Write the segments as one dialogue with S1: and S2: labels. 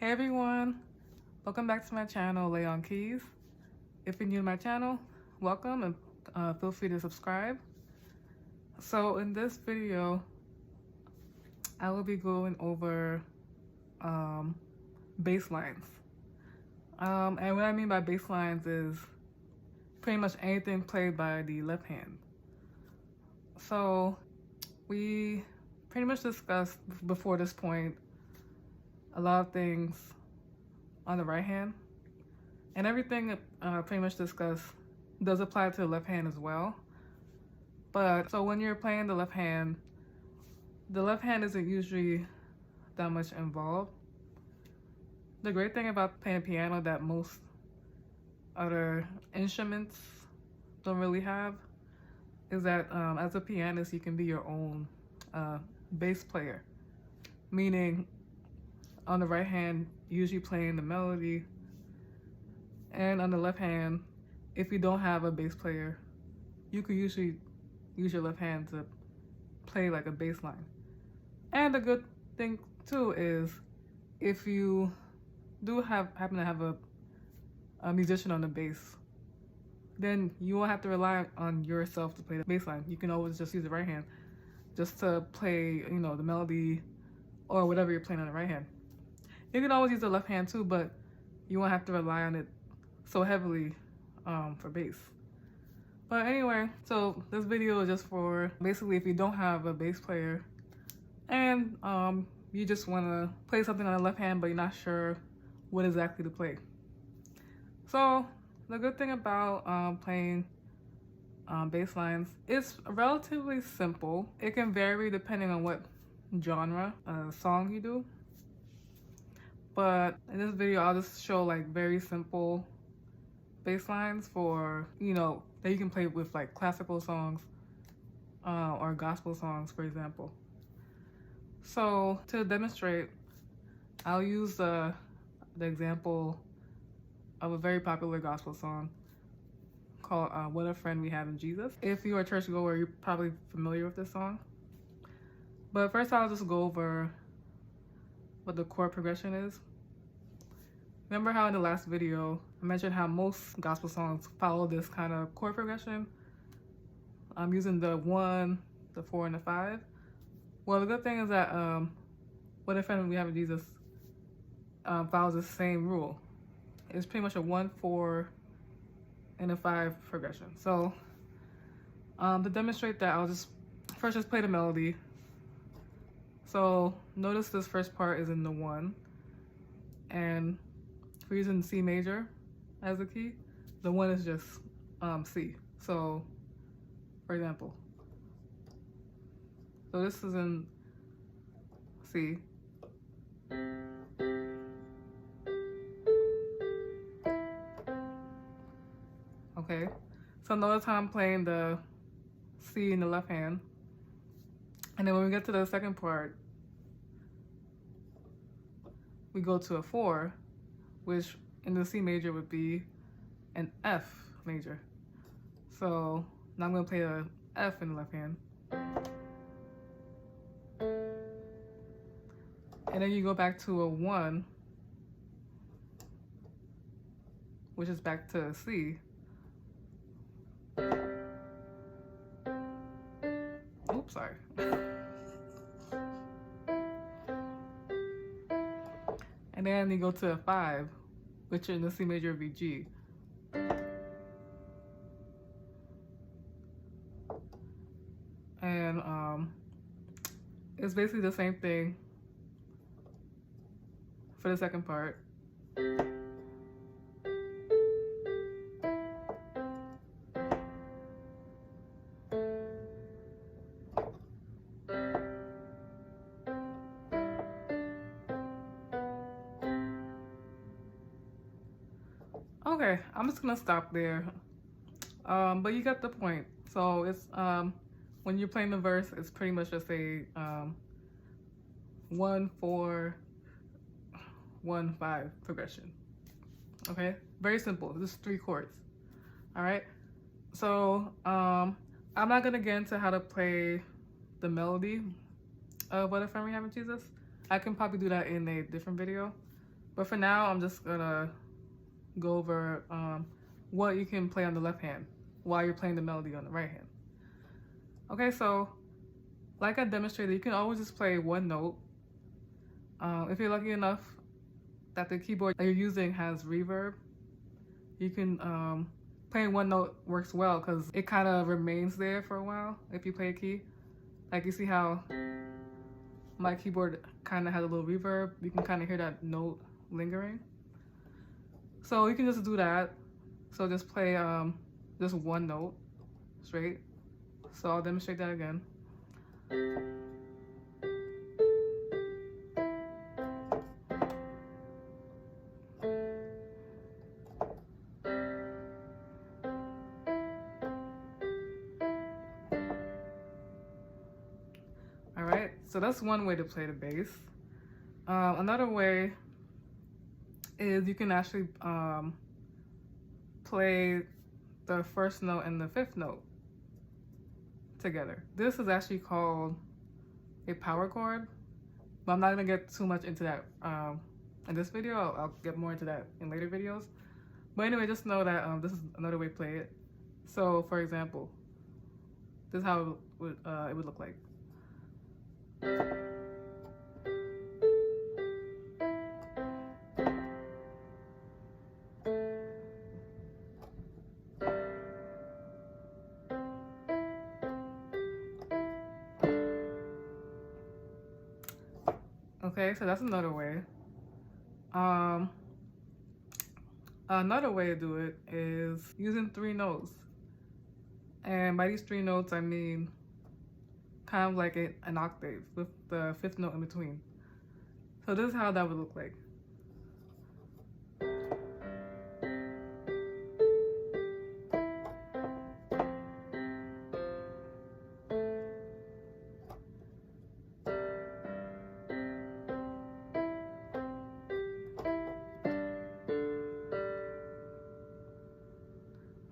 S1: Hey everyone, welcome back to my channel, Lay on Keys. If you're new to my channel, welcome and feel free to subscribe. So in this video, I will be going over bass lines. And what I mean by bass lines is pretty much anything played by the left hand. So we pretty much discussed before this point a lot of things on the right hand, and everything pretty much discussed does apply to the left hand as well. But so when you're playing the left hand isn't usually that much involved. The great thing about playing piano that most other instruments don't really have is that as a pianist you can be your own bass player, meaning on the right hand usually playing the melody, and on the left hand, if you don't have a bass player, you could usually use your left hand to play like a bass line. And the good thing too is if you do happen to have a musician on the bass, then you won't have to rely on yourself to play the bass line. You can always just use the right hand just to play, the melody or whatever you're playing on the right hand. You can always use the left hand too, but you won't have to rely on it so heavily for bass. But anyway, so this video is just for basically if you don't have a bass player and you just want to play something on the left hand but you're not sure what exactly to play. So the good thing about playing bass lines, it's relatively simple. It can vary depending on what genre song you do. But in this video, I'll just show like very simple bass lines for, that you can play with like classical songs or gospel songs, for example. So to demonstrate, I'll use the example of a very popular gospel song called What a Friend We Have in Jesus. If you're a churchgoer, you're probably familiar with this song. But first I'll just go over what the chord progression is. Remember how in the last video I mentioned how most gospel songs follow this kind of chord progression? I'm using the 1, the 4, and the 5. Well, the good thing is that What a Friend We Have in Jesus follows the same rule. It's pretty much a 1, 4, and a 5 progression. So to demonstrate that, I'll just first play the melody. So notice this first part is in the 1, and if we're using C major as the key, the 1 is just C. So for example, so this is in C. Okay, so notice how I'm playing the C in the left hand. And then when we get to the second part, we go to a 4, which in the C major would be an F major. So now I'm going to play a F in the left hand. And then you go back to a 1, which is back to a C. Oops, sorry. And then you go to a 5, which in the C major would be G. And it's basically the same thing for the second part. Okay, I'm just gonna stop there. But you got the point. So it's when you're playing the verse, it's pretty much just a 1, 4, 1, 5 progression. Okay, very simple. Just 3 chords. All right. So I'm not gonna get into how to play the melody of What a Friend We Have in Jesus. I can probably do that in a different video. But for now, I'm just gonna go over what you can play on the left hand while you're playing the melody on the right hand. Okay, so like I demonstrated, you can always just play one note. If you're lucky enough that the keyboard that you're using has reverb, you can playing one note works well because it kind of remains there for a while if you play a key. Like you see how my keyboard kind of has a little reverb. You can kind of hear that note lingering. So you can just do that. So just play just one note straight. So I'll demonstrate that again. All right, so that's one way to play the bass. Another way is you can actually play the first note and the fifth note together. This is actually called a power chord, but I'm not gonna get too much into that in this video. I'll get more into that in later videos. But anyway, just know that this is another way to play it. So for example, this is how it would look like. Okay, so that's another way. Another way to do it is using three notes. And by these three notes, I mean kind of like an octave with the fifth note in between. So this is how that would look like.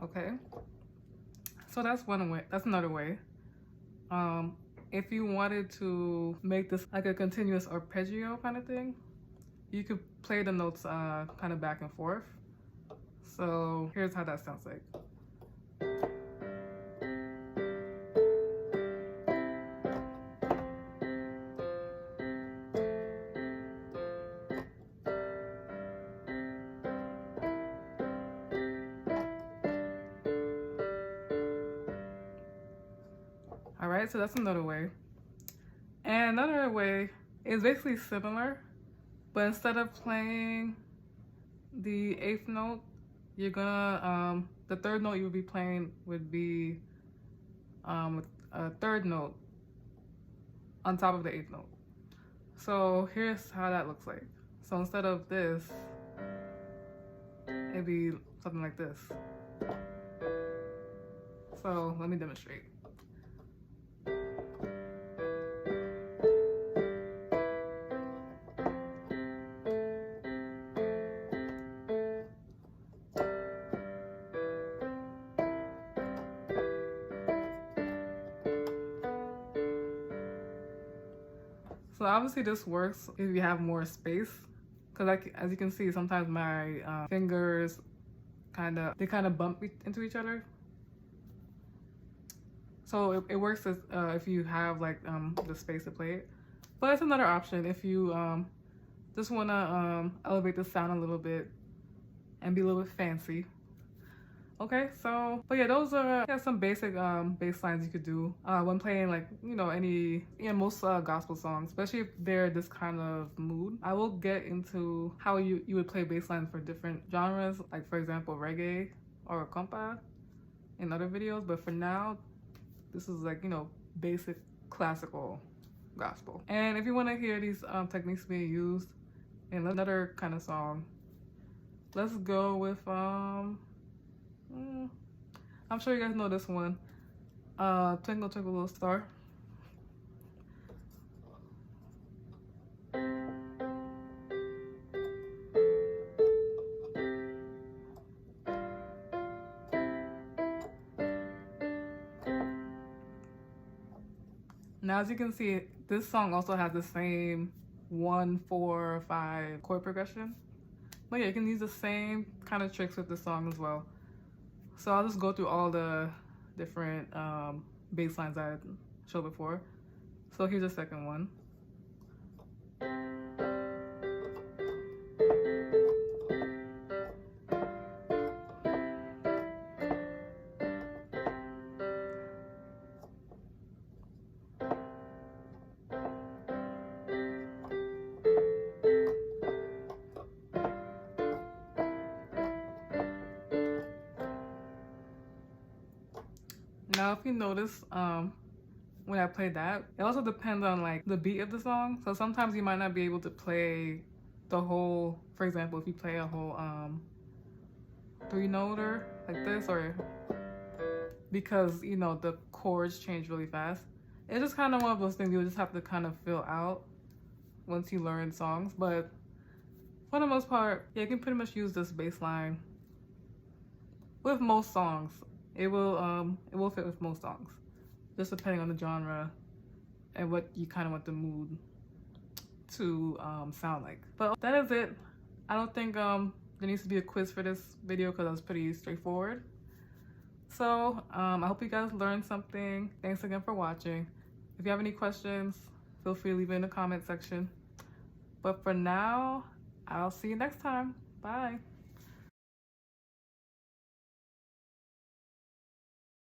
S1: Okay, so that's one way. That's another way. If you wanted to make this like a continuous arpeggio kind of thing, you could play the notes kind of back and forth. So here's how that sounds like. All right, so that's another way. And another way is basically similar, but instead of playing the eighth note, you're gonna, the third note you would be playing would be with a third note on top of the eighth note. So here's how that looks like. So instead of this, it'd be something like this. So let me demonstrate. So obviously this works if you have more space, because like as you can see, sometimes my fingers kind of bump into each other. So it works as, if you have like the space to play it. But it's another option if you just want to elevate the sound a little bit and be a little bit fancy. Okay, so, but yeah, those are some basic bass lines you could do when playing, like, you know, most gospel songs, especially if they're this kind of mood. I will get into how you would play bass lines for different genres, like for example, reggae or compa in other videos. But for now, this is like, you know, basic classical gospel. And if you want to hear these techniques being used in another kind of song, let's go with I'm sure you guys know this one. Twinkle Twinkle Little Star. Now as you can see, this song also has the same 1, 4, 5 chord progression. But yeah, you can use the same kind of tricks with the song as well. So I'll just go through all the different bass lines I showed before. So here's the second one. Now, if you notice, when I play that, it also depends on like the beat of the song. So sometimes you might not be able to play the whole, for example, if you play a whole 3-noter like this, or because you know the chords change really fast. It's just kind of one of those things you just have to kind of feel out once you learn songs. But for the most part, yeah, you can pretty much use this bass line with most songs. It will fit with most songs, just depending on the genre and what you kind of want the mood to sound like. But that is it. I don't think there needs to be a quiz for this video because it was pretty straightforward. So I hope you guys learned something. Thanks again for watching. If you have any questions, feel free to leave it in the comment section. But for now, I'll see you next time. Bye.